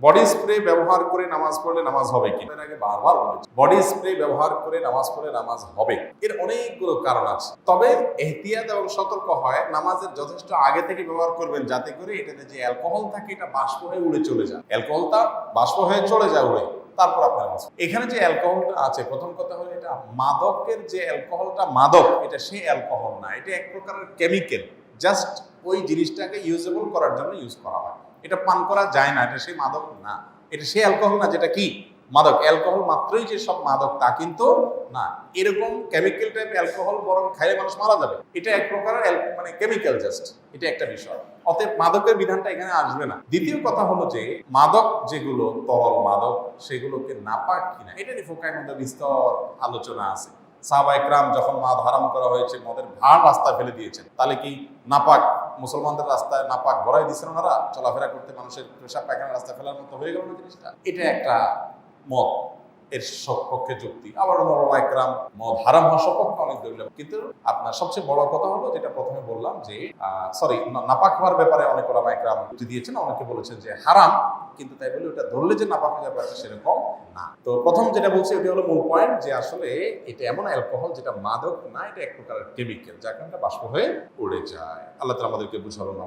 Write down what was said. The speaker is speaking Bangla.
বডি স্প্রে ব্যবহার করে নামাজ পড়লে নামাজ হবে কি? এর আগে বারবার বলেছি, বডি স্প্রে ব্যবহার করে নামাজ পড়লে নামাজ হবে। এর অনেকগুলো কারণ আছে, তবে এহতিয়াত এবং সতর্ক হয় নামাজের যথেষ্ট আগে থেকে ব্যবহার করবেন, যাতে করে এটাতে যে অ্যালকোহল থাকে এটা বাষ্প হয়ে উড়ে চলে যায়। অ্যালকোহলটা বাষ্প হয়ে চলে যায় উড়ে, তারপর আপনার এখানে যে অ্যালকোহলটা আছে, প্রথম কথা হলো এটা মাদকের যে অ্যালকোহলটা মাদক, এটা সেই অ্যালকোহল না, এটা এক প্রকারের কেমিক্যাল। জাস্ট ওই জিনিসটাকে ইউজেবল করার জন্য ইউজ করা হয়। এটা পান করা যায় না, এটা সেই মাদক না, এটা সেই অ্যালকোহল না যেটা কি মাদক। অ্যালকোহল মাত্রই যে সব মাদক তা কিন্তু না। এরকম কেমিক্যাল টাইপ অ্যালকোহল বরং খাইলে মানুষ মারা যাবে। এটা এক প্রকারের মানে কেমিক্যাল জাস্ট, এটা একটা বিষয়। অতএব মাদকের বিধানটা এখানে আসবে না। দ্বিতীয় কথা হলো যে মাদক যেগুলো তরল মাদক, সেগুলোকে নাপাক কিনা এটা নিয়ে ফোকায় মধ্যে বিস্তর আলোচনা আছে। সাহাবায়ে কেরাম যখন মদ হারাম করা হয়েছে, মদের ভাড় রাস্তায় ফেলে দিয়েছেন, তাহলে কি নাপাক মুসলমানদের রাস্তায় নাপাক ভরাই দিচ্ছেন ওনারা? চলাফেরা করতে মানুষের পেশাব পায়খানা রাস্তায় ফেলার মতো হয়ে গেল না জিনিসটা? এটা একটা মত, এর সপক্ষে যুক্তি। আবার ওলামায়ে কেরাম মদ হারাম হওয়ার সপক্ষে অনেক দলিল। কিন্তু আপনার সবচেয়ে বড় কথা হলো যেটা প্রথমে বললাম যে নাপাক হওয়ার ব্যাপারে অনেক ওলামায়ে কেরাম যুক্তি দিয়েছেন। অনেকে বলেছেন যে হারাম, কিন্তু তাই বলে ওটা ধরলে যে নাপাক হয়ে যাবে সেরকম না। তো প্রথম যেটা বলছি ওটা হলো মূল পয়েন্ট, যে আসলে এটা এমন অ্যালকোহল যেটা মাদক না, এটা এক প্রকারের কেমিক্যাল, যার কারণে বাষ্প হয়ে উড়ে যায়। আল্লাহ তাআলা আমাদেরকে বুঝালো না।